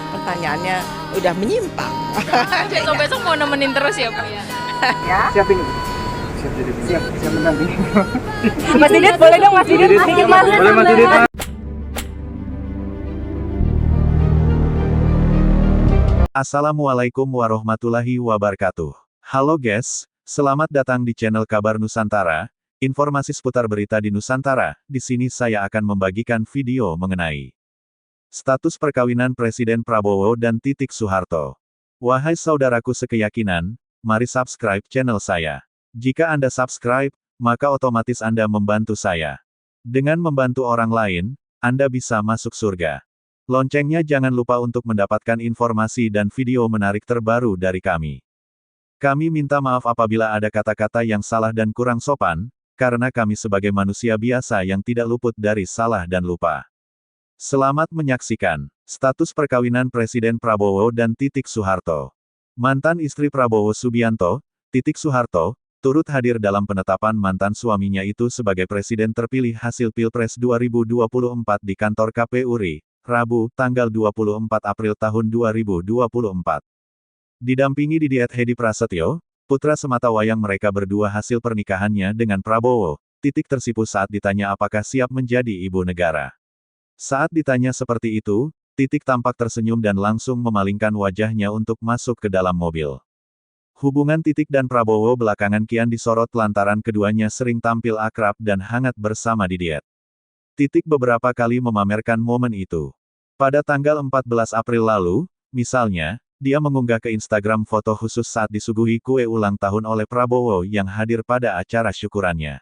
Pertanyaannya udah menyimpang. Besok-besok mau nemenin terus ya Bu ya? Ya. Siap ini. Siap mendampingi. Mas Didit boleh dong Mas Didit sedikit Mas. Boleh Mas Didit. Assalamualaikum warahmatullahi wabarakatuh. Halo guys, selamat datang di channel Kabar Nusantara. Informasi seputar berita di Nusantara. Di sini saya akan membagikan video mengenai status perkawinan Presiden Prabowo dan Titik Soeharto. Wahai saudaraku sekeyakinan, mari subscribe channel saya. Jika Anda subscribe, maka otomatis Anda membantu saya. Dengan membantu orang lain, Anda bisa masuk surga. Loncengnya jangan lupa untuk mendapatkan informasi dan video menarik terbaru dari kami. Kami minta maaf apabila ada kata-kata yang salah dan kurang sopan, karena kami sebagai manusia biasa yang tidak luput dari salah dan lupa. Selamat menyaksikan status perkawinan Presiden Prabowo dan Titik Soeharto. Mantan istri Prabowo Subianto, Titik Soeharto, turut hadir dalam penetapan mantan suaminya itu sebagai presiden terpilih hasil Pilpres 2024 di kantor KPU RI, Rabu, tanggal 24 April tahun 2024. Didampingi Didiet Hedi Prasetyo, putra sematawayang mereka berdua hasil pernikahannya dengan Prabowo, Titik tersipu saat ditanya apakah siap menjadi ibu negara. Saat ditanya seperti itu, Titik tampak tersenyum dan langsung memalingkan wajahnya untuk masuk ke dalam mobil. Hubungan Titik dan Prabowo belakangan kian disorot lantaran keduanya sering tampil akrab dan hangat bersama Didiet. Titik beberapa kali memamerkan momen itu. Pada tanggal 14 April lalu, misalnya, dia mengunggah ke Instagram foto khusus saat disuguhi kue ulang tahun oleh Prabowo yang hadir pada acara syukurannya.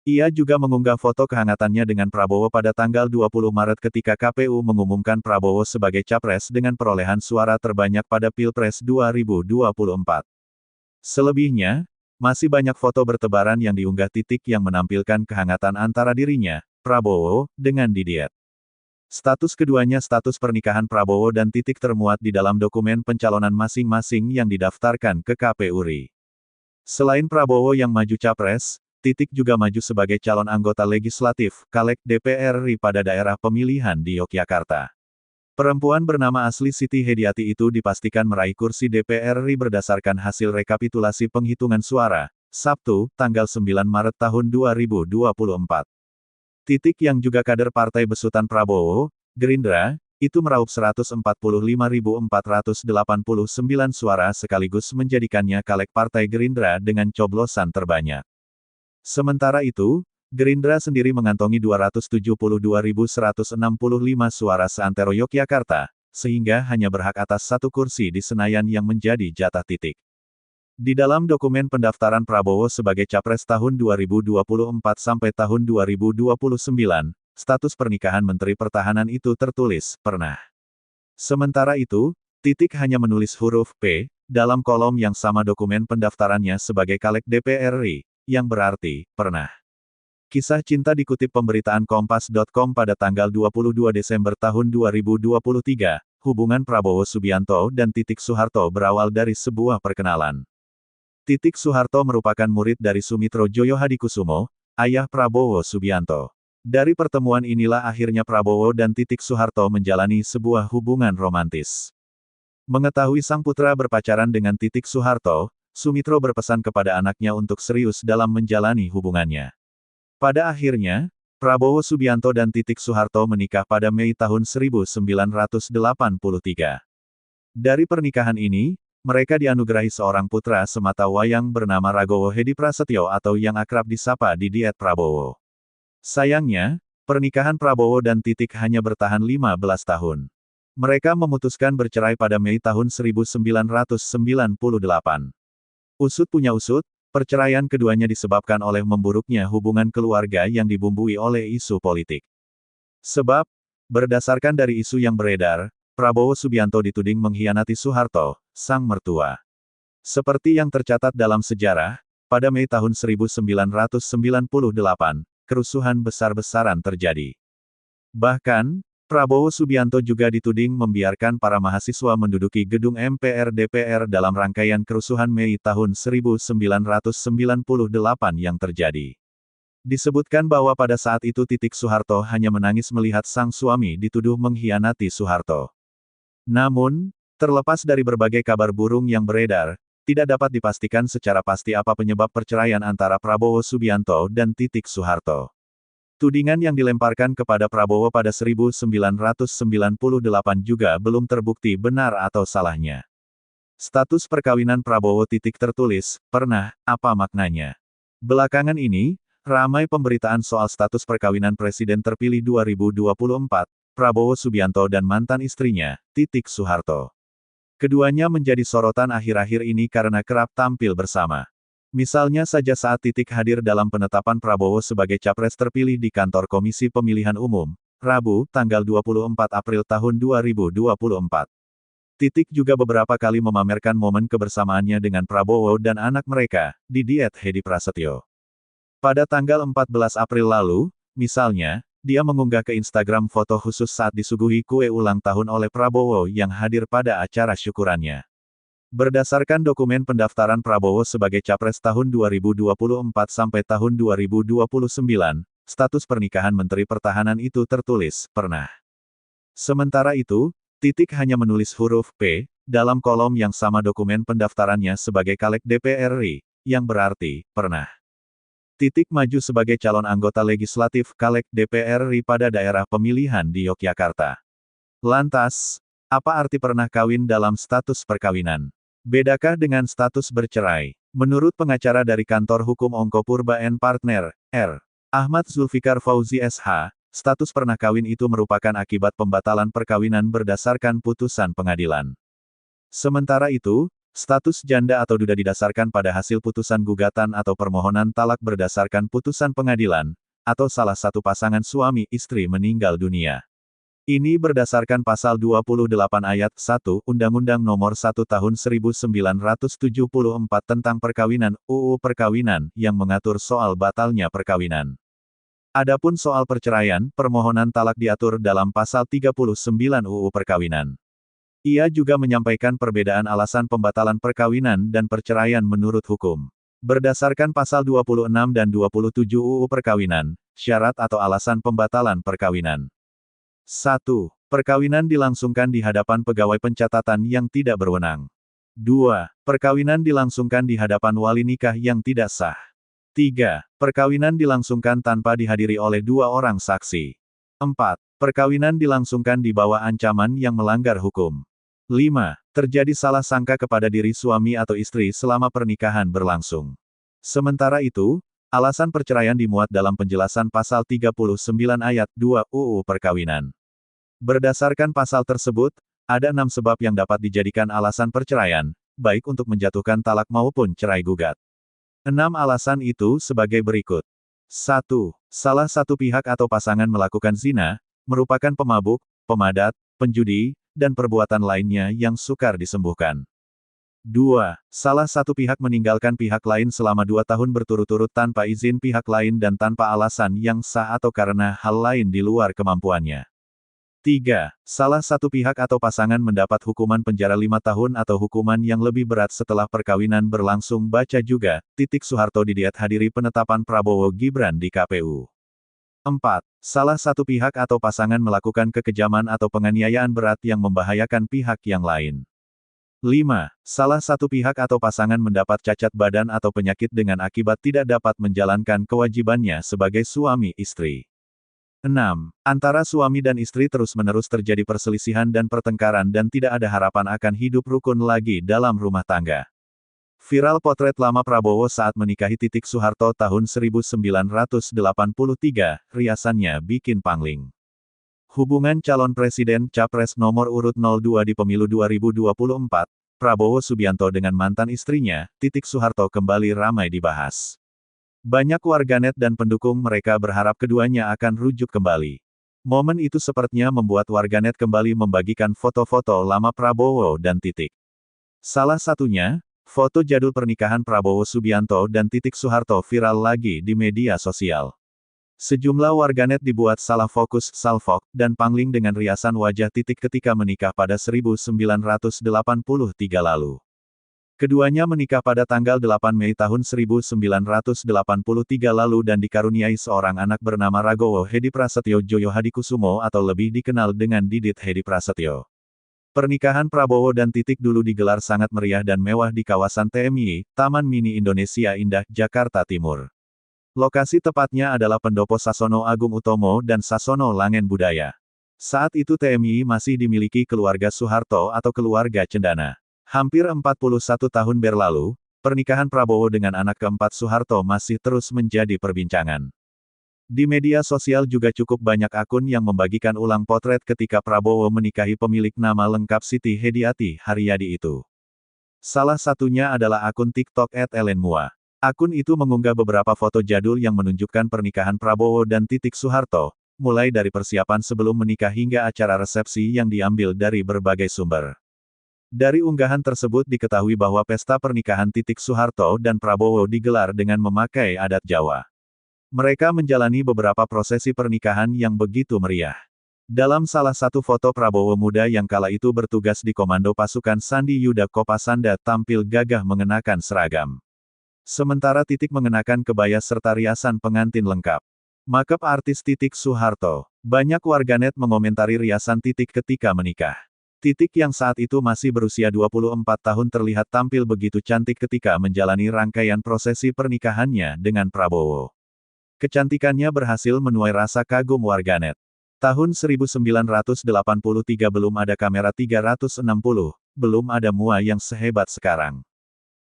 Ia juga mengunggah foto kehangatannya dengan Prabowo pada tanggal 20 Maret ketika KPU mengumumkan Prabowo sebagai capres dengan perolehan suara terbanyak pada Pilpres 2024. Selebihnya, masih banyak foto bertebaran yang diunggah Titik yang menampilkan kehangatan antara dirinya, Prabowo, dengan Didiet. Status keduanya status pernikahan Prabowo dan Titik termuat di dalam dokumen pencalonan masing-masing yang didaftarkan ke KPU RI. Selain Prabowo yang maju capres, Titik juga maju sebagai calon anggota legislatif, Caleg DPR RI pada daerah pemilihan di Yogyakarta. Perempuan bernama asli Siti Hediati itu dipastikan meraih kursi DPR RI berdasarkan hasil rekapitulasi penghitungan suara, Sabtu, tanggal 9 Maret tahun 2024. Titik yang juga kader Partai Besutan Prabowo, Gerindra, itu meraup 145.489 suara sekaligus menjadikannya caleg Partai Gerindra dengan coblosan terbanyak. Sementara itu, Gerindra sendiri mengantongi 272.165 suara seantero Yogyakarta, sehingga hanya berhak atas satu kursi di Senayan yang menjadi jatah Titik. Di dalam dokumen pendaftaran Prabowo sebagai capres tahun 2024 sampai tahun 2029, status pernikahan Menteri Pertahanan itu tertulis, pernah. Sementara itu, Titik hanya menulis huruf P, dalam kolom yang sama dokumen pendaftarannya sebagai caleg DPR RI, yang berarti, pernah. Kisah cinta dikutip pemberitaan Kompas.com pada tanggal 22 Desember tahun 2023, hubungan Prabowo Subianto dan Titik Soeharto berawal dari sebuah perkenalan. Titik Soeharto merupakan murid dari Sumitro Joyo Hadikusumo, ayah Prabowo Subianto. Dari pertemuan inilah akhirnya Prabowo dan Titik Soeharto menjalani sebuah hubungan romantis. Mengetahui sang putra berpacaran dengan Titik Soeharto, Sumitro berpesan kepada anaknya untuk serius dalam menjalani hubungannya. Pada akhirnya, Prabowo Subianto dan Titik Soeharto menikah pada Mei tahun 1983. Dari pernikahan ini, mereka dianugerahi seorang putra sematawayang bernama Ragowo Hedi Prasetyo atau yang akrab disapa Didiet Prabowo. Sayangnya, pernikahan Prabowo dan Titik hanya bertahan 15 tahun. Mereka memutuskan bercerai pada Mei tahun 1998. Usut punya usut, perceraian keduanya disebabkan oleh memburuknya hubungan keluarga yang dibumbui oleh isu politik. Sebab, berdasarkan dari isu yang beredar, Prabowo Subianto dituding mengkhianati Soeharto, sang mertua. Seperti yang tercatat dalam sejarah, pada Mei tahun 1998, kerusuhan besar-besaran terjadi. Bahkan, Prabowo Subianto juga dituding membiarkan para mahasiswa menduduki gedung MPR DPR dalam rangkaian kerusuhan Mei tahun 1998 yang terjadi. Disebutkan bahwa pada saat itu Titik Soeharto hanya menangis melihat sang suami dituduh mengkhianati Soeharto. Namun, terlepas dari berbagai kabar burung yang beredar, tidak dapat dipastikan secara pasti apa penyebab perceraian antara Prabowo Subianto dan Titik Soeharto. Tudingan yang dilemparkan kepada Prabowo pada 1998 juga belum terbukti benar atau salahnya. Status perkawinan Prabowo Titik tertulis, pernah, apa maknanya? Belakangan ini, ramai pemberitaan soal status perkawinan Presiden terpilih 2024, Prabowo Subianto dan mantan istrinya, Titik Soeharto. Keduanya menjadi sorotan akhir-akhir ini karena kerap tampil bersama. Misalnya saja saat Titik hadir dalam penetapan Prabowo sebagai capres terpilih di kantor Komisi Pemilihan Umum, Rabu, tanggal 24 April tahun 2024. Titik juga beberapa kali memamerkan momen kebersamaannya dengan Prabowo dan anak mereka, Didiet Hedi Prasetyo. Pada tanggal 14 April lalu, misalnya, dia mengunggah ke Instagram foto khusus saat disuguhi kue ulang tahun oleh Prabowo yang hadir pada acara syukurannya. Berdasarkan dokumen pendaftaran Prabowo sebagai capres tahun 2024 sampai tahun 2029, status pernikahan Menteri Pertahanan itu tertulis, pernah. Sementara itu, Titik hanya menulis huruf P dalam kolom yang sama dokumen pendaftarannya sebagai caleg DPR RI, yang berarti, pernah. Titik maju sebagai calon anggota legislatif caleg DPR RI pada daerah pemilihan di Yogyakarta. Lantas, apa arti pernah kawin dalam status perkawinan? Bedakah dengan status bercerai? Menurut pengacara dari kantor hukum Ongko Purba & Partner, R. Ahmad Zulfikar Fauzi SH, status pernah kawin itu merupakan akibat pembatalan perkawinan berdasarkan putusan pengadilan. Sementara itu, status janda atau duda didasarkan pada hasil putusan gugatan atau permohonan talak berdasarkan putusan pengadilan, atau salah satu pasangan suami istri meninggal dunia. Ini berdasarkan pasal 28 ayat 1 Undang-Undang Nomor 1 Tahun 1974 tentang Perkawinan, UU Perkawinan, yang mengatur soal batalnya perkawinan. Adapun soal perceraian, permohonan talak diatur dalam pasal 39 UU Perkawinan. Ia juga menyampaikan perbedaan alasan pembatalan perkawinan dan perceraian menurut hukum. Berdasarkan pasal 26 dan 27 UU Perkawinan, syarat atau alasan pembatalan perkawinan. 1. Perkawinan dilangsungkan di hadapan pegawai pencatatan yang tidak berwenang. 2. Perkawinan dilangsungkan di hadapan wali nikah yang tidak sah. 3. Perkawinan dilangsungkan tanpa dihadiri oleh 2 orang saksi. 4. Perkawinan dilangsungkan di bawah ancaman yang melanggar hukum. 5. Terjadi salah sangka kepada diri suami atau istri selama pernikahan berlangsung. Sementara itu, alasan perceraian dimuat dalam penjelasan pasal 39 ayat 2 UU Perkawinan. Berdasarkan pasal tersebut, ada 6 sebab yang dapat dijadikan alasan perceraian, baik untuk menjatuhkan talak maupun cerai gugat. 6 alasan itu sebagai berikut. 1. Salah satu pihak atau pasangan melakukan zina, merupakan pemabuk, pemadat, penjudi, dan perbuatan lainnya yang sukar disembuhkan. 2. Salah satu pihak meninggalkan pihak lain selama 2 tahun berturut-turut tanpa izin pihak lain dan tanpa alasan yang sah atau karena hal lain di luar kemampuannya. 3. Salah satu pihak atau pasangan mendapat hukuman penjara 5 tahun atau hukuman yang lebih berat setelah perkawinan berlangsung. Baca juga, Titik Soeharto Didiet hadiri penetapan Prabowo Gibran di KPU. 4. Salah satu pihak atau pasangan melakukan kekejaman atau penganiayaan berat yang membahayakan pihak yang lain. 5. Salah satu pihak atau pasangan mendapat cacat badan atau penyakit dengan akibat tidak dapat menjalankan kewajibannya sebagai suami istri. 6. Antara suami dan istri terus-menerus terjadi perselisihan dan pertengkaran dan tidak ada harapan akan hidup rukun lagi dalam rumah tangga. Viral potret lama Prabowo saat menikahi Titik Soeharto tahun 1983, riasannya bikin pangling. Hubungan calon presiden capres nomor urut 02 di pemilu 2024, Prabowo Subianto dengan mantan istrinya, Titik Soeharto kembali ramai dibahas. Banyak warganet dan pendukung mereka berharap keduanya akan rujuk kembali. Momen itu sepertinya membuat warganet kembali membagikan foto-foto lama Prabowo dan Titik. Salah satunya, foto jadul pernikahan Prabowo Subianto dan Titik Soeharto viral lagi di media sosial. Sejumlah warganet dibuat salah fokus, salfok, dan pangling dengan riasan wajah Titik ketika menikah pada 1983 lalu. Keduanya menikah pada tanggal 8 Mei tahun 1983 lalu dan dikaruniai seorang anak bernama Ragowo Hedi Prasetyo Joyo Hadikusumo atau lebih dikenal dengan Didit Hedi Prasetyo. Pernikahan Prabowo dan Titik dulu digelar sangat meriah dan mewah di kawasan TMI, Taman Mini Indonesia Indah, Jakarta Timur. Lokasi tepatnya adalah Pendopo Sasono Agung Utomo dan Sasono Langen Budaya. Saat itu TMI masih dimiliki keluarga Soeharto atau keluarga Cendana. Hampir 41 tahun berlalu, pernikahan Prabowo dengan anak keempat Soeharto masih terus menjadi perbincangan. Di media sosial juga cukup banyak akun yang membagikan ulang potret ketika Prabowo menikahi pemilik nama lengkap Siti Hediati Haryadi itu. Salah satunya adalah akun TikTok @elenmua. Akun itu mengunggah beberapa foto jadul yang menunjukkan pernikahan Prabowo dan Titik Soeharto, mulai dari persiapan sebelum menikah hingga acara resepsi yang diambil dari berbagai sumber. Dari unggahan tersebut diketahui bahwa pesta pernikahan Titik Soeharto dan Prabowo digelar dengan memakai adat Jawa. Mereka menjalani beberapa prosesi pernikahan yang begitu meriah. Dalam salah satu foto Prabowo muda yang kala itu bertugas di Komando Pasukan Sandi Yuda Kopasanda tampil gagah mengenakan seragam. Sementara Titik mengenakan kebaya serta riasan pengantin lengkap. Makeup artis Titik Soeharto. Banyak warganet mengomentari riasan Titik ketika menikah. Titik yang saat itu masih berusia 24 tahun terlihat tampil begitu cantik ketika menjalani rangkaian prosesi pernikahannya dengan Prabowo. Kecantikannya berhasil menuai rasa kagum warganet. Tahun 1983 belum ada kamera 360, belum ada MUA yang sehebat sekarang.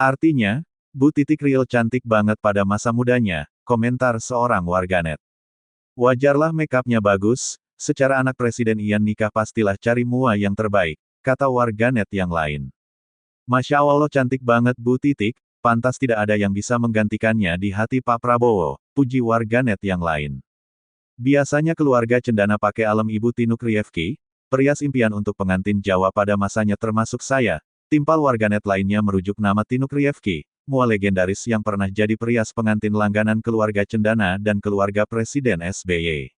Artinya, Bu Titik real cantik banget pada masa mudanya, komentar seorang warganet. Wajarlah makeupnya bagus, secara anak presiden Ian nikah pastilah cari MUA yang terbaik, kata warganet yang lain. Masya Allah cantik banget Bu Titik, pantas tidak ada yang bisa menggantikannya di hati Pak Prabowo, puji warganet yang lain. Biasanya keluarga Cendana pakai alam Ibu Tinuk Riefki, perias impian untuk pengantin Jawa pada masanya termasuk saya, timpal warganet lainnya merujuk nama Tinuk Riefki, MUA legendaris yang pernah jadi perias pengantin langganan keluarga Cendana dan keluarga Presiden SBY.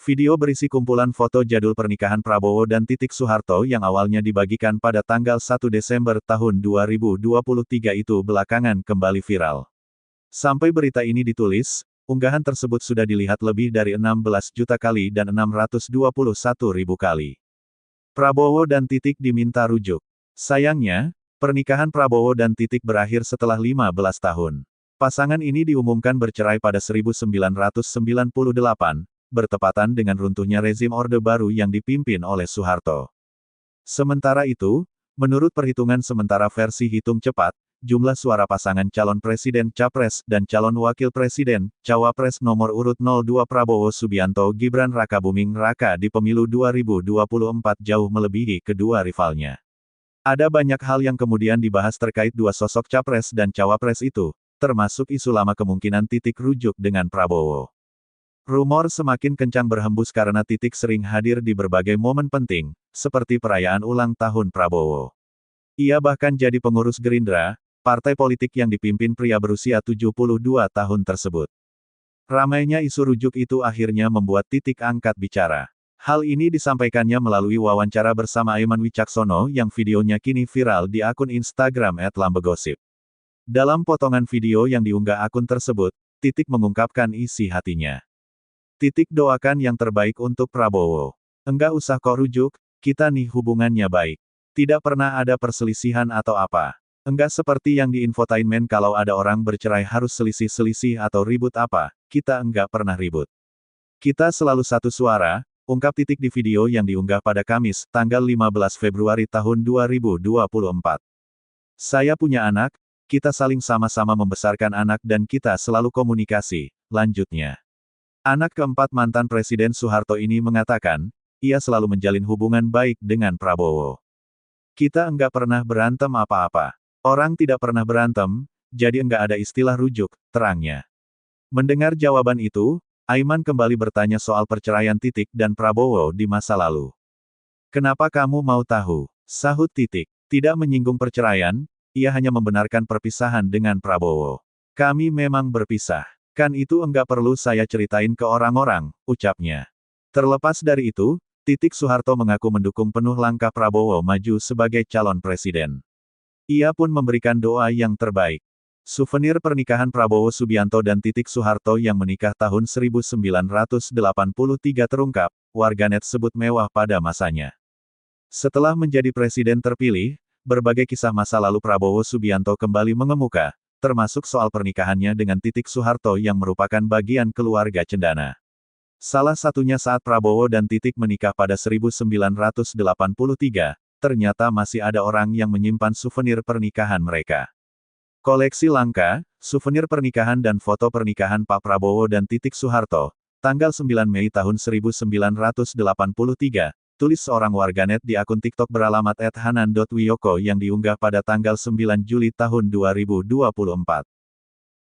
Video berisi kumpulan foto jadul pernikahan Prabowo dan Titik Soeharto yang awalnya dibagikan pada tanggal 1 Desember tahun 2023 itu belakangan kembali viral. Sampai berita ini ditulis, unggahan tersebut sudah dilihat lebih dari 16 juta kali dan 621 ribu kali. Prabowo dan Titik diminta rujuk. Sayangnya, pernikahan Prabowo dan Titik berakhir setelah 15 tahun. Pasangan ini diumumkan bercerai pada 1998, bertepatan dengan runtuhnya rezim Orde Baru yang dipimpin oleh Soeharto. Sementara itu, menurut perhitungan sementara versi hitung cepat, jumlah suara pasangan calon presiden Capres dan calon wakil presiden, Cawapres nomor urut 02 Prabowo Subianto Gibran Rakabuming Raka di pemilu 2024 jauh melebihi kedua rivalnya. Ada banyak hal yang kemudian dibahas terkait dua sosok Capres dan Cawapres itu, termasuk isu lama kemungkinan Titik rujuk dengan Prabowo. Rumor semakin kencang berhembus karena Titik sering hadir di berbagai momen penting, seperti perayaan ulang tahun Prabowo. Ia bahkan jadi pengurus Gerindra, partai politik yang dipimpin pria berusia 72 tahun tersebut. Ramainya isu rujuk itu akhirnya membuat Titik angkat bicara. Hal ini disampaikannya melalui wawancara bersama Aiman Wicaksono yang videonya kini viral di akun Instagram @lambegosip. Dalam potongan video yang diunggah akun tersebut, Titik mengungkapkan isi hatinya. Titik doakan yang terbaik untuk Prabowo. Enggak usah kok rujuk, kita nih hubungannya baik. Tidak pernah ada perselisihan atau apa. Enggak seperti yang di infotainment kalau ada orang bercerai harus selisih-selisih atau ribut apa, kita enggak pernah ribut. Kita selalu satu suara, ungkap Titik di video yang diunggah pada Kamis, tanggal 15 Februari tahun 2024. Saya punya anak, kita saling sama-sama membesarkan anak dan kita selalu komunikasi, lanjutnya. Anak keempat mantan Presiden Soeharto ini mengatakan, ia selalu menjalin hubungan baik dengan Prabowo. Kita enggak pernah berantem apa-apa. Orang tidak pernah berantem, jadi enggak ada istilah rujuk, terangnya. Mendengar jawaban itu, Aiman kembali bertanya soal perceraian Titik dan Prabowo di masa lalu. Kenapa kamu mau tahu? Sahut Titik. Tidak menyinggung perceraian, ia hanya membenarkan perpisahan dengan Prabowo. Kami memang berpisah. Kan itu enggak perlu saya ceritain ke orang-orang, ucapnya. Terlepas dari itu, Titik Soeharto mengaku mendukung penuh langkah Prabowo maju sebagai calon presiden. Ia pun memberikan doa yang terbaik. Souvenir pernikahan Prabowo Subianto dan Titik Soeharto yang menikah tahun 1983 terungkap, warganet sebut mewah pada masanya. Setelah menjadi presiden terpilih, berbagai kisah masa lalu Prabowo Subianto kembali mengemuka, termasuk soal pernikahannya dengan Titik Soeharto yang merupakan bagian keluarga cendana. Salah satunya saat Prabowo dan Titik menikah pada 1983, ternyata masih ada orang yang menyimpan souvenir pernikahan mereka. Koleksi langka, souvenir pernikahan dan foto pernikahan Pak Prabowo dan Titik Soeharto, tanggal 9 Mei tahun 1983, tulis seorang warganet di akun TikTok beralamat @hanan.wiyoko yang diunggah pada tanggal 9 Juli tahun 2024.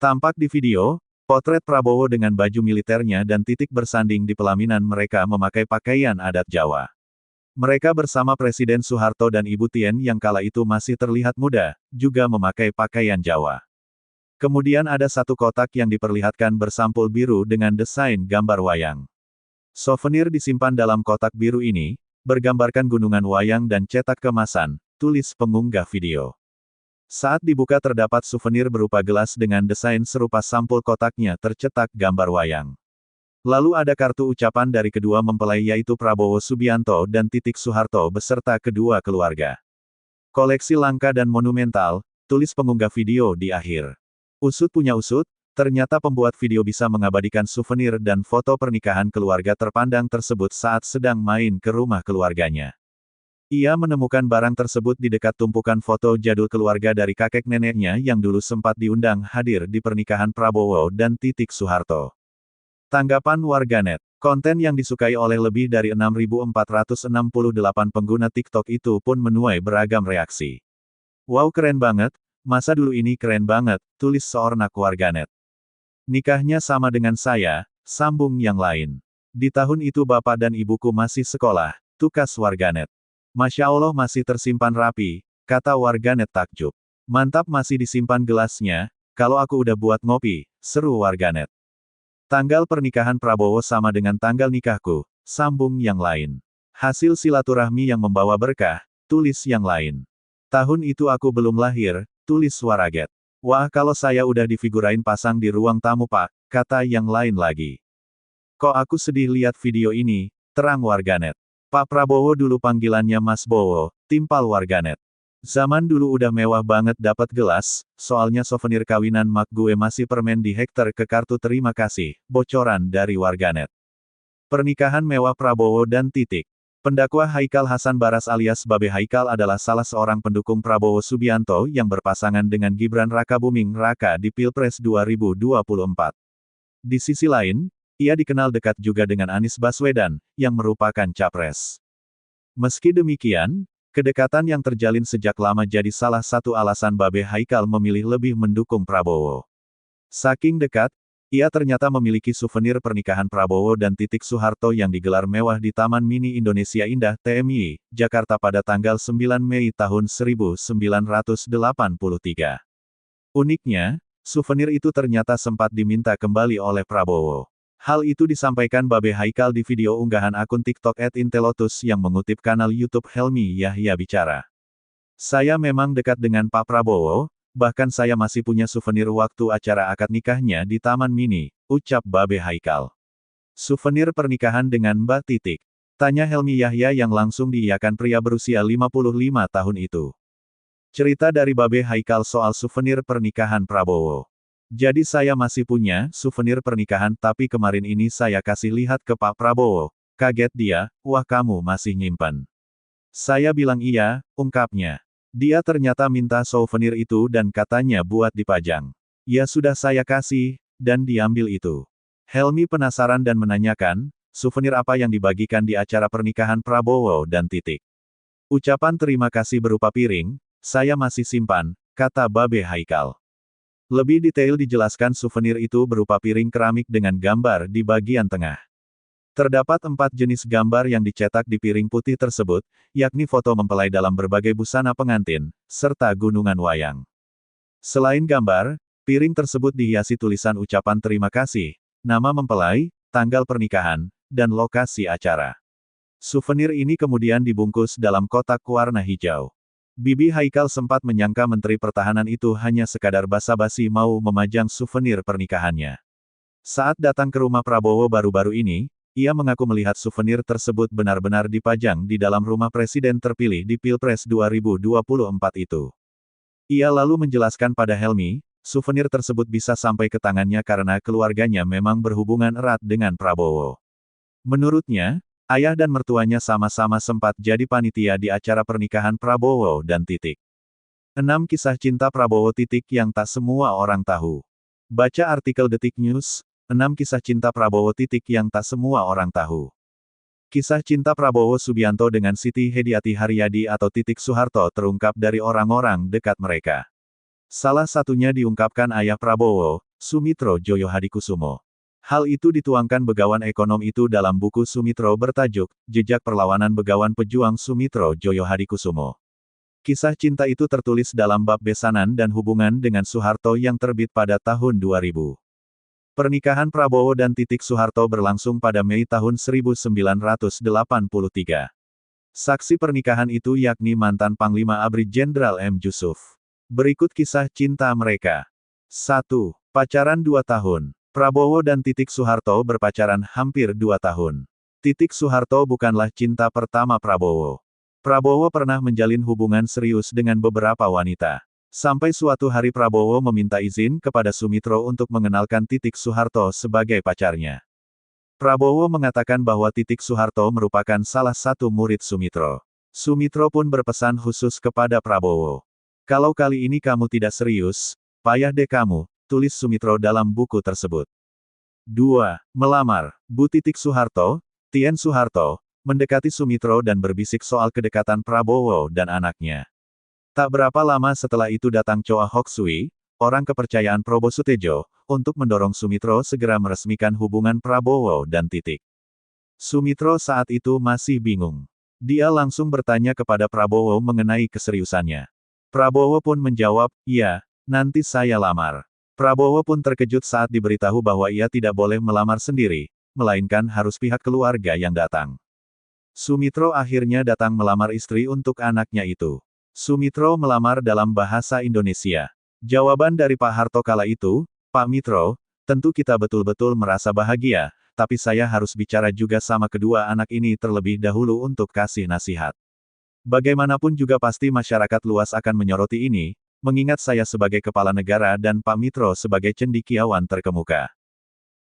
Tampak di video, potret Prabowo dengan baju militernya dan Titik bersanding di pelaminan mereka memakai pakaian adat Jawa. Mereka bersama Presiden Soeharto dan Ibu Tien yang kala itu masih terlihat muda, juga memakai pakaian Jawa. Kemudian ada satu kotak yang diperlihatkan bersampul biru dengan desain gambar wayang. Souvenir disimpan dalam kotak biru ini, bergambarkan gunungan wayang dan cetak kemasan, tulis pengunggah video. Saat dibuka terdapat souvenir berupa gelas dengan desain serupa sampul kotaknya tercetak gambar wayang. Lalu ada kartu ucapan dari kedua mempelai yaitu Prabowo Subianto dan Titik Soeharto beserta kedua keluarga. Koleksi langka dan monumental, tulis pengunggah video di akhir. Usut punya usut, ternyata pembuat video bisa mengabadikan souvenir dan foto pernikahan keluarga terpandang tersebut saat sedang main ke rumah keluarganya. Ia menemukan barang tersebut di dekat tumpukan foto jadul keluarga dari kakek neneknya yang dulu sempat diundang hadir di pernikahan Prabowo dan Titik Soeharto. Tanggapan warganet, konten yang disukai oleh lebih dari 6.468 pengguna TikTok itu pun menuai beragam reaksi. Wow, keren banget, masa dulu ini keren banget, tulis seorang warganet. Nikahnya sama dengan saya, sambung yang lain. Di tahun itu bapak dan ibuku masih sekolah, tukas warganet. Masya Allah masih tersimpan rapi, kata warganet takjub. Mantap masih disimpan gelasnya, kalau aku udah buat ngopi, seru warganet. Tanggal pernikahan Prabowo sama dengan tanggal nikahku, sambung yang lain. Hasil silaturahmi yang membawa berkah, tulis yang lain. Tahun itu aku belum lahir, tulis waraget. Wah, kalau saya udah difigurain pasang di ruang tamu pak, kata yang lain lagi. Kok aku sedih lihat video ini, terang warganet. Pak Prabowo dulu panggilannya Mas Bowo, timpal warganet. Zaman dulu udah mewah banget dapat gelas, soalnya souvenir kawinan mak gue masih permen di hektar ke kartu terima kasih, bocoran dari warganet. Pernikahan mewah Prabowo dan Titik. Pendakwa Haikal Hasan Baras alias Babe Haikal adalah salah seorang pendukung Prabowo Subianto yang berpasangan dengan Gibran Rakabuming Raka di Pilpres 2024. Di sisi lain, ia dikenal dekat juga dengan Anies Baswedan, yang merupakan capres. Meski demikian, kedekatan yang terjalin sejak lama jadi salah satu alasan Babe Haikal memilih lebih mendukung Prabowo. Saking dekat, ia ternyata memiliki souvenir pernikahan Prabowo dan Titik Soeharto yang digelar mewah di Taman Mini Indonesia Indah TMI, Jakarta pada tanggal 9 Mei tahun 1983. Uniknya, souvenir itu ternyata sempat diminta kembali oleh Prabowo. Hal itu disampaikan Babe Haikal di video unggahan akun TikTok @intelotus yang mengutip kanal YouTube Helmi Yahya Bicara. Saya memang dekat dengan Pak Prabowo, bahkan saya masih punya souvenir waktu acara akad nikahnya di Taman Mini, ucap Babe Haikal. Souvenir pernikahan dengan Mbak Titik? Tanya Helmi Yahya yang langsung diiyakan pria berusia 55 tahun itu. Cerita dari Babe Haikal soal souvenir pernikahan Prabowo. Jadi saya masih punya souvenir pernikahan tapi kemarin ini saya kasih lihat ke Pak Prabowo. Kaget dia, wah kamu masih nyimpan. Saya bilang iya, ungkapnya. Dia ternyata minta souvenir itu dan katanya buat dipajang. Ya sudah saya kasih, dan diambil itu. Helmi penasaran dan menanyakan, souvenir apa yang dibagikan di acara pernikahan Prabowo dan Titik. Ucapan terima kasih berupa piring, saya masih simpan, kata Babe Haikal. Lebih detail dijelaskan souvenir itu berupa piring keramik dengan gambar di bagian tengah. Terdapat 4 jenis gambar yang dicetak di piring putih tersebut, yakni foto mempelai dalam berbagai busana pengantin, serta gunungan wayang. Selain gambar, piring tersebut dihiasi tulisan ucapan terima kasih, nama mempelai, tanggal pernikahan, dan lokasi acara. Souvenir ini kemudian dibungkus dalam kotak warna hijau. Bibi Haikal sempat menyangka Menteri Pertahanan itu hanya sekadar basa-basi mau memajang souvenir pernikahannya. Saat datang ke rumah Prabowo baru-baru ini, Ia mengaku melihat souvenir tersebut benar-benar dipajang di dalam rumah presiden terpilih di Pilpres 2024 itu. Ia lalu menjelaskan pada Helmi, souvenir tersebut bisa sampai ke tangannya karena keluarganya memang berhubungan erat dengan Prabowo. Menurutnya, ayah dan mertuanya sama-sama sempat jadi panitia di acara pernikahan Prabowo dan Titik. 6 Kisah Cinta Prabowo Titik yang tak semua orang tahu. Baca artikel Detik News, 6 Kisah Cinta Prabowo Titik yang tak semua orang tahu. Kisah cinta Prabowo Subianto dengan Siti Hediati Haryadi atau Titik Soeharto terungkap dari orang-orang dekat mereka. Salah satunya diungkapkan ayah Prabowo, Sumitro Joyo Hadikusumo. Hal itu dituangkan Begawan Ekonom itu dalam buku Sumitro bertajuk, Jejak Perlawanan Begawan Pejuang Sumitro Joyo Hadikusumo. Kisah cinta itu tertulis dalam bab besanan dan hubungan dengan Soeharto yang terbit pada tahun 2000. Pernikahan Prabowo dan Titik Soeharto berlangsung pada Mei tahun 1983. Saksi pernikahan itu yakni mantan Panglima ABRI Jenderal M. Yusuf. Berikut kisah cinta mereka. 1. Pacaran 2 tahun. Prabowo dan Titik Soeharto berpacaran hampir 2 tahun. Titik Soeharto bukanlah cinta pertama Prabowo. Prabowo pernah menjalin hubungan serius dengan beberapa wanita. Sampai suatu hari Prabowo meminta izin kepada Sumitro untuk mengenalkan Titik Soeharto sebagai pacarnya. Prabowo mengatakan bahwa Titik Soeharto merupakan salah satu murid Sumitro. Sumitro pun berpesan khusus kepada Prabowo. Kalau kali ini kamu tidak serius, payah deh kamu, tulis Sumitro dalam buku tersebut. 2. Melamar. Bu Titik Soeharto, Tien Soeharto, mendekati Sumitro dan berbisik soal kedekatan Prabowo dan anaknya. Tak berapa lama setelah itu datang Choa Hok Sui, orang kepercayaan Prabowo Sutejo, untuk mendorong Sumitro segera meresmikan hubungan Prabowo dan Titik. Sumitro saat itu masih bingung. Dia langsung bertanya kepada Prabowo mengenai keseriusannya. Prabowo pun menjawab, "Iya, nanti saya lamar." Prabowo pun terkejut saat diberitahu bahwa ia tidak boleh melamar sendiri, melainkan harus pihak keluarga yang datang. Sumitro akhirnya datang melamar istri untuk anaknya itu. Sumitro melamar dalam bahasa Indonesia. Jawaban dari Pak Harto kala itu, "Pak Mitro, tentu kita betul-betul merasa bahagia, tapi saya harus bicara juga sama kedua anak ini terlebih dahulu untuk kasih nasihat. Bagaimanapun juga pasti masyarakat luas akan menyoroti ini, mengingat saya sebagai kepala negara dan Pak Mitro sebagai cendekiawan terkemuka."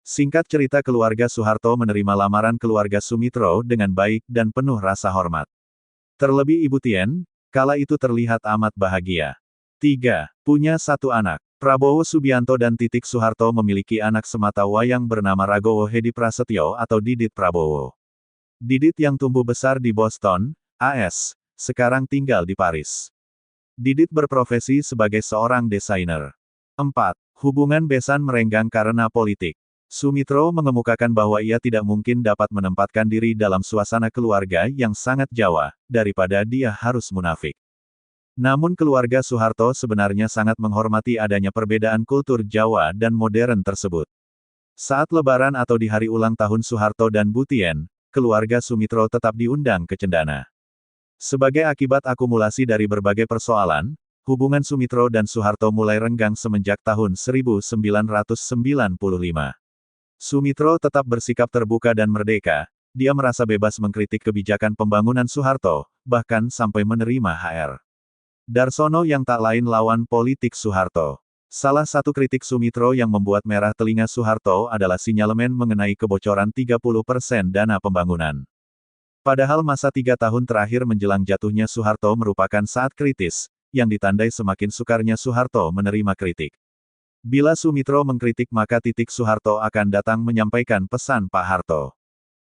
Singkat cerita keluarga Soeharto menerima lamaran keluarga Sumitro dengan baik dan penuh rasa hormat. Terlebih Ibu Tien, kala itu terlihat amat bahagia. 3. Punya satu anak. Prabowo Subianto dan Titik Soeharto memiliki anak semata wayang bernama Ragowo Hedi Prasetyo atau Didit Prabowo. Didit yang tumbuh besar di Boston, AS, sekarang tinggal di Paris. Didit berprofesi sebagai seorang desainer. 4. Hubungan besan merenggang karena politik. Sumitro mengemukakan bahwa ia tidak mungkin dapat menempatkan diri dalam suasana keluarga yang sangat Jawa, daripada dia harus munafik. Namun keluarga Soeharto sebenarnya sangat menghormati adanya perbedaan kultur Jawa dan modern tersebut. Saat Lebaran atau di hari ulang tahun Soeharto dan Bu Tien, keluarga Sumitro tetap diundang ke Cendana. Sebagai akibat akumulasi dari berbagai persoalan, hubungan Sumitro dan Soeharto mulai renggang semenjak tahun 1995. Sumitro tetap bersikap terbuka dan merdeka, dia merasa bebas mengkritik kebijakan pembangunan Soeharto, bahkan sampai menerima HR. Darsono yang tak lain lawan politik Soeharto. Salah satu kritik Sumitro yang membuat merah telinga Soeharto adalah sinyalemen mengenai kebocoran 30% dana pembangunan. Padahal masa 3 tahun terakhir menjelang jatuhnya Soeharto merupakan saat kritis, yang ditandai semakin sukarnya Soeharto menerima kritik. Bila Sumitro mengkritik maka Titik Soeharto akan datang menyampaikan pesan Pak Harto.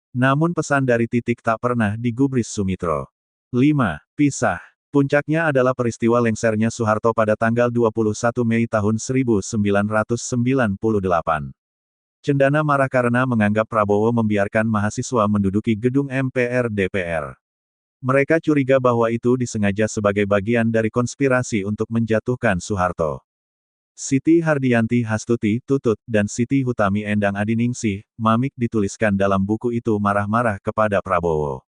Namun pesan dari Titik tak pernah digubris Sumitro. 5. Pisah. Puncaknya adalah peristiwa lengsernya Soeharto pada tanggal 21 Mei tahun 1998. Cendana marah karena menganggap Prabowo membiarkan mahasiswa menduduki gedung MPR DPR. Mereka curiga bahwa itu disengaja sebagai bagian dari konspirasi untuk menjatuhkan Soeharto. Siti Hardianti Hastuti Tutut dan Siti Hutami Endang Adiningsih, Mamik dituliskan dalam buku itu marah-marah kepada Prabowo.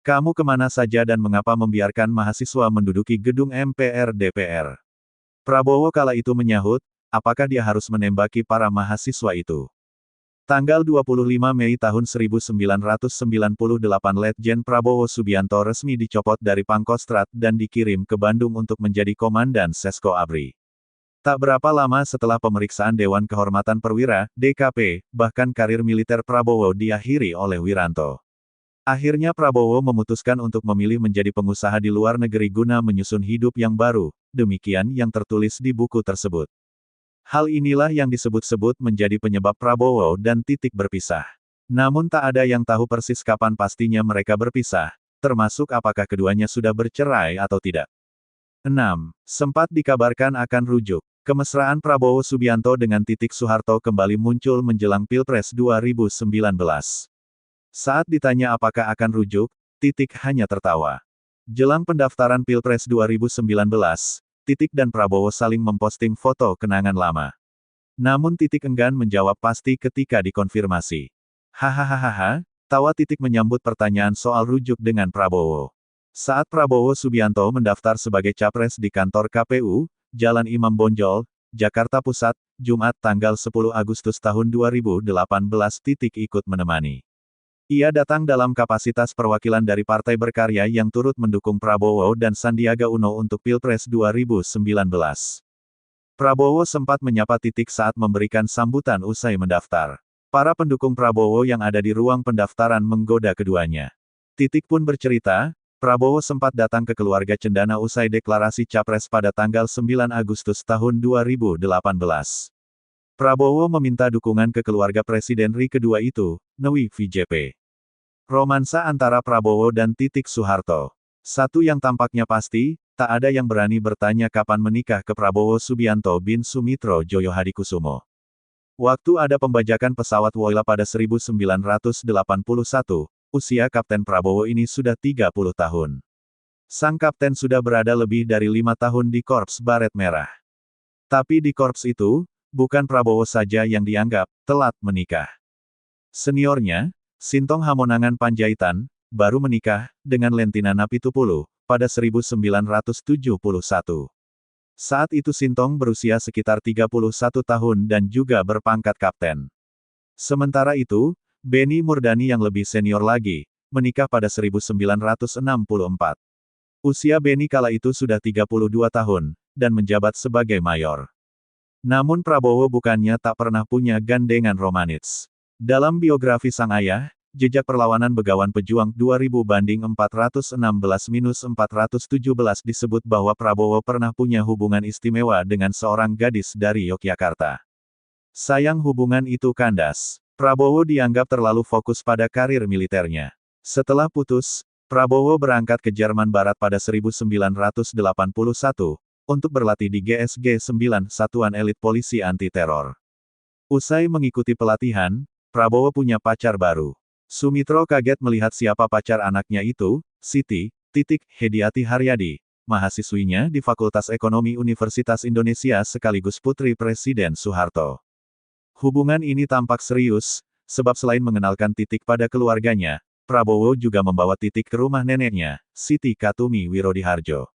Kamu kemana saja dan mengapa membiarkan mahasiswa menduduki gedung MPR DPR? Prabowo kala itu menyahut, apakah dia harus menembaki para mahasiswa itu? Tanggal 25 Mei tahun 1998 Letjen Prabowo Subianto resmi dicopot dari Pangkostrat dan dikirim ke Bandung untuk menjadi Komandan Sesko ABRI. Tak berapa lama setelah pemeriksaan Dewan Kehormatan Perwira, DKP, bahkan karir militer Prabowo diakhiri oleh Wiranto. Akhirnya Prabowo memutuskan untuk memilih menjadi pengusaha di luar negeri guna menyusun hidup yang baru, demikian yang tertulis di buku tersebut. Hal inilah yang disebut-sebut menjadi penyebab Prabowo dan Titik berpisah. Namun tak ada yang tahu persis kapan pastinya mereka berpisah, termasuk apakah keduanya sudah bercerai atau tidak. 6. Sempat dikabarkan akan rujuk. Kemesraan Prabowo Subianto dengan Titik Soeharto kembali muncul menjelang Pilpres 2019. Saat ditanya apakah akan rujuk, Titik hanya tertawa. Jelang pendaftaran Pilpres 2019, Titik dan Prabowo saling memposting foto kenangan lama. Namun Titik enggan menjawab pasti ketika dikonfirmasi. Hahaha, tawa Titik menyambut pertanyaan soal rujuk dengan Prabowo. Saat Prabowo Subianto mendaftar sebagai capres di kantor KPU, Jalan Imam Bonjol, Jakarta Pusat, Jumat tanggal 10 Agustus tahun 2018 Titik ikut menemani. Ia datang dalam kapasitas perwakilan dari Partai Berkarya yang turut mendukung Prabowo dan Sandiaga Uno untuk Pilpres 2019. Prabowo sempat menyapa Titik saat memberikan sambutan usai mendaftar. Para pendukung Prabowo yang ada di ruang pendaftaran menggoda keduanya. Titik pun bercerita, Prabowo sempat datang ke keluarga cendana usai deklarasi Capres pada tanggal 9 Agustus tahun 2018. Prabowo meminta dukungan ke keluarga Presiden RI kedua itu, Newi VJP. Romansa antara Prabowo dan Titik Soeharto. Satu yang tampaknya pasti, tak ada yang berani bertanya kapan menikah ke Prabowo Subianto bin Sumitro Joyohadikusumo. Waktu ada pembajakan pesawat Woyla pada 1981, usia Kapten Prabowo ini sudah 30 tahun. Sang Kapten sudah berada lebih dari 5 tahun di Korps Baret Merah. Tapi di korps itu, bukan Prabowo saja yang dianggap telat menikah. Seniornya, Sintong Hamonangan Panjaitan, baru menikah dengan Lentina Napitupulu pada 1971. Saat itu Sintong berusia sekitar 31 tahun dan juga berpangkat kapten. Sementara itu, Beni Murdani yang lebih senior lagi, menikah pada 1964. Usia Beni kala itu sudah 32 tahun, dan menjabat sebagai mayor. Namun Prabowo bukannya tak pernah punya gandengan romanits. Dalam biografi sang ayah, jejak perlawanan Begawan Pejuang 2000-416-417 disebut bahwa Prabowo pernah punya hubungan istimewa dengan seorang gadis dari Yogyakarta. Sayang hubungan itu kandas. Prabowo dianggap terlalu fokus pada karir militernya. Setelah putus, Prabowo berangkat ke Jerman Barat pada 1981, untuk berlatih di GSG 9 Satuan Elit Polisi Anti Teror. Usai mengikuti pelatihan, Prabowo punya pacar baru. Sumitro kaget melihat siapa pacar anaknya itu, Siti, Titik, Hediati Haryadi, mahasiswinya di Fakultas Ekonomi Universitas Indonesia sekaligus putri Presiden Soeharto. Hubungan ini tampak serius, sebab selain mengenalkan Titik pada keluarganya, Prabowo juga membawa Titik ke rumah neneknya, Siti Katumi Wirodiharjo.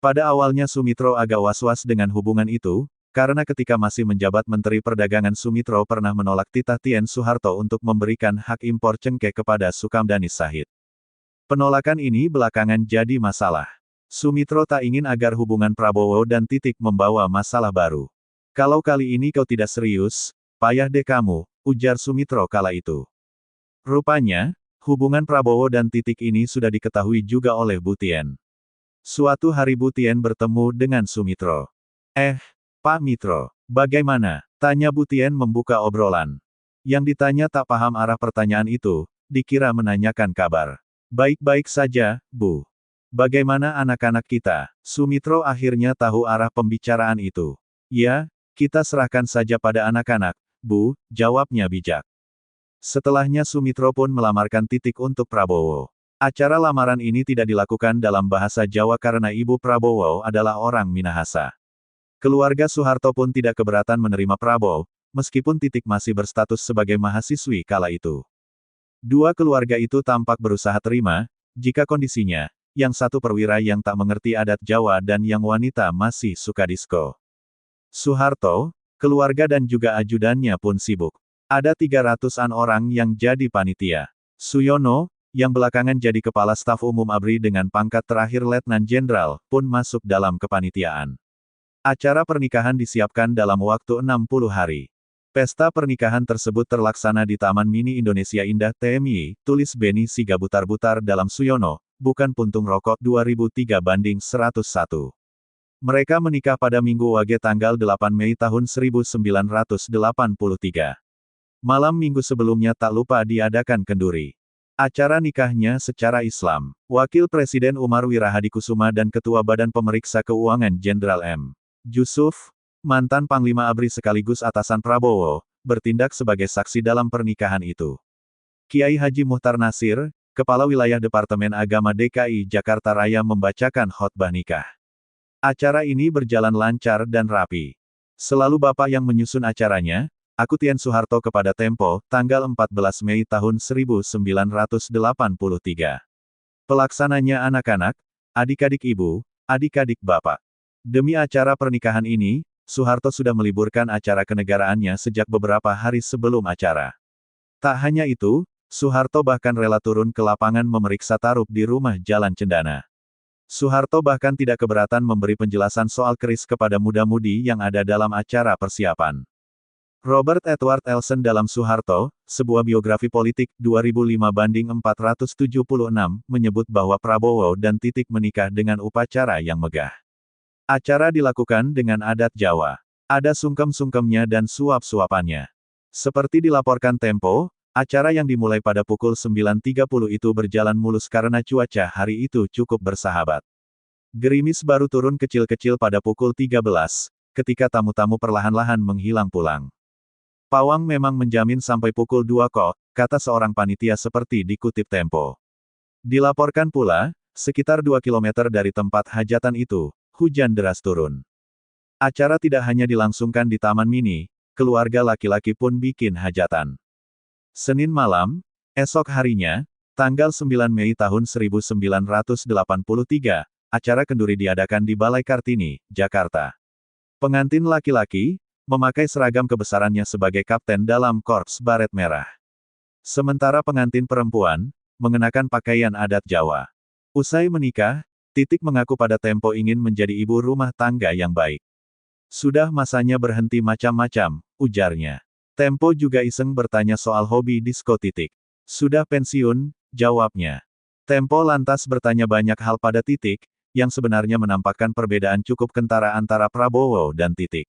Pada awalnya Sumitro agak was-was dengan hubungan itu, karena ketika masih menjabat Menteri Perdagangan Sumitro pernah menolak titah Tien Soeharto untuk memberikan hak impor cengkeh kepada Sukamdani Shahid. Penolakan ini belakangan jadi masalah. Sumitro tak ingin agar hubungan Prabowo dan Titik membawa masalah baru. Kalau kali ini kau tidak serius, payah deh kamu, ujar Sumitro kala itu. Rupanya, hubungan Prabowo dan Titik ini sudah diketahui juga oleh Bu Tien. Suatu hari Bu Tien bertemu dengan Sumitro. Pak Mitro, bagaimana? Tanya Bu Tien membuka obrolan. Yang ditanya tak paham arah pertanyaan itu, dikira menanyakan kabar. Baik-baik saja, Bu. Bagaimana anak-anak kita? Sumitro akhirnya tahu arah pembicaraan itu. Ya, kita serahkan saja pada anak-anak, Bu, jawabnya bijak. Setelahnya Sumitro pun melamarkan Titik untuk Prabowo. Acara lamaran ini tidak dilakukan dalam bahasa Jawa karena ibu Prabowo adalah orang Minahasa. Keluarga Soeharto pun tidak keberatan menerima Prabowo, meskipun Titik masih berstatus sebagai mahasiswi kala itu. Dua keluarga itu tampak berusaha terima, jika kondisinya, yang satu perwira yang tak mengerti adat Jawa dan yang wanita masih suka disko. Soeharto, keluarga dan juga ajudannya pun sibuk. Ada 300-an orang yang jadi panitia. Suyono, yang belakangan jadi Kepala Staf Umum ABRI dengan pangkat terakhir Letnan Jenderal, pun masuk dalam kepanitiaan. Acara pernikahan disiapkan dalam waktu 60 hari. Pesta pernikahan tersebut terlaksana di Taman Mini Indonesia Indah TMI, tulis Beni Sigabutar-Butar dalam Suyono, bukan puntung rokok 2003/101. Mereka menikah pada Minggu Wage tanggal 8 Mei tahun 1983. Malam minggu sebelumnya tak lupa diadakan kenduri. Acara nikahnya secara Islam. Wakil Presiden Umar Wirahadikusuma dan Ketua Badan Pemeriksa Keuangan Jenderal M. Jusuf, mantan Panglima ABRI sekaligus atasan Prabowo, bertindak sebagai saksi dalam pernikahan itu. Kiai Haji Muhtar Nasir, Kepala Wilayah Departemen Agama DKI Jakarta Raya membacakan khotbah nikah. Acara ini berjalan lancar dan rapi. Selalu Bapak yang menyusun acaranya, aku Tien Soeharto kepada Tempo, tanggal 14 Mei tahun 1983. Pelaksananya anak-anak, adik-adik ibu, adik-adik bapak. Demi acara pernikahan ini, Soeharto sudah meliburkan acara kenegaraannya sejak beberapa hari sebelum acara. Tak hanya itu, Soeharto bahkan rela turun ke lapangan memeriksa tarup di rumah Jalan Cendana. Soeharto bahkan tidak keberatan memberi penjelasan soal keris kepada muda-mudi yang ada dalam acara persiapan. Robert Edward Elson dalam Soeharto, sebuah biografi politik, 2005/476, menyebut bahwa Prabowo dan Titik menikah dengan upacara yang megah. Acara dilakukan dengan adat Jawa. Ada sungkem-sungkemnya dan suap-suapannya. Seperti dilaporkan Tempo, acara yang dimulai pada pukul 9.30 itu berjalan mulus karena cuaca hari itu cukup bersahabat. Gerimis baru turun kecil-kecil pada pukul 13, ketika tamu-tamu perlahan-lahan menghilang pulang. Pawang memang menjamin sampai pukul 2 kok, kata seorang panitia seperti dikutip Tempo. Dilaporkan pula, sekitar 2 km dari tempat hajatan itu, hujan deras turun. Acara tidak hanya dilangsungkan di Taman Mini, keluarga laki-laki pun bikin hajatan. Senin malam, esok harinya, tanggal 9 Mei tahun 1983, acara kenduri diadakan di Balai Kartini, Jakarta. Pengantin laki-laki, memakai seragam kebesarannya sebagai kapten dalam Korps Baret Merah. Sementara pengantin perempuan, mengenakan pakaian adat Jawa. Usai menikah, Titik mengaku pada Tempo ingin menjadi ibu rumah tangga yang baik. Sudah masanya berhenti macam-macam, ujarnya. Tempo juga iseng bertanya soal hobi disko Titik. Sudah pensiun, jawabnya. Tempo lantas bertanya banyak hal pada Titik, yang sebenarnya menampakkan perbedaan cukup kentara antara Prabowo dan Titik.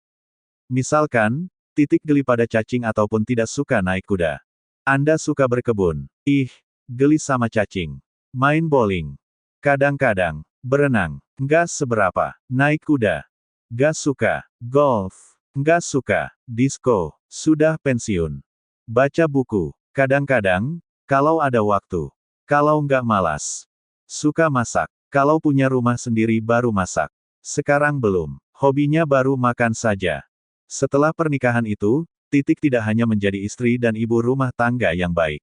Misalkan, Titik geli pada cacing ataupun tidak suka naik kuda. Anda suka berkebun. Ih, geli sama cacing. Main bowling. Kadang-kadang, berenang. Nggak seberapa. Naik kuda. Nggak suka. Golf. Nggak suka. Disko. Sudah pensiun. Baca buku. Kadang-kadang, kalau ada waktu. Kalau nggak malas. Suka masak. Kalau punya rumah sendiri baru masak. Sekarang belum. Hobinya baru makan saja. Setelah pernikahan itu, Titik tidak hanya menjadi istri dan ibu rumah tangga yang baik.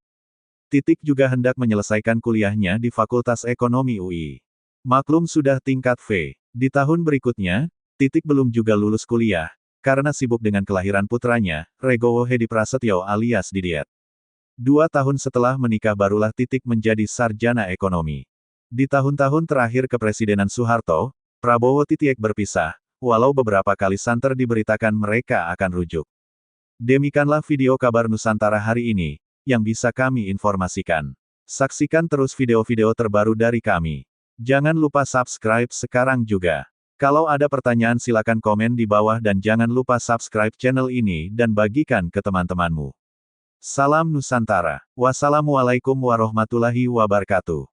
Titik juga hendak menyelesaikan kuliahnya di Fakultas Ekonomi UI. Maklum sudah tingkat V. Di tahun berikutnya, Titik belum juga lulus kuliah, karena sibuk dengan kelahiran putranya, Regowo Hedi Prasetyo alias Didiet. 2 tahun setelah menikah barulah Titik menjadi sarjana ekonomi. Di tahun-tahun terakhir kepresidenan Soeharto, Prabowo Titiek berpisah, walau beberapa kali santer diberitakan mereka akan rujuk. Demikianlah video kabar Nusantara hari ini, yang bisa kami informasikan. Saksikan terus video-video terbaru dari kami. Jangan lupa subscribe sekarang juga. Kalau ada pertanyaan silakan komen di bawah dan jangan lupa subscribe channel ini dan bagikan ke teman-temanmu. Salam Nusantara. Wassalamualaikum warahmatullahi wabarakatuh.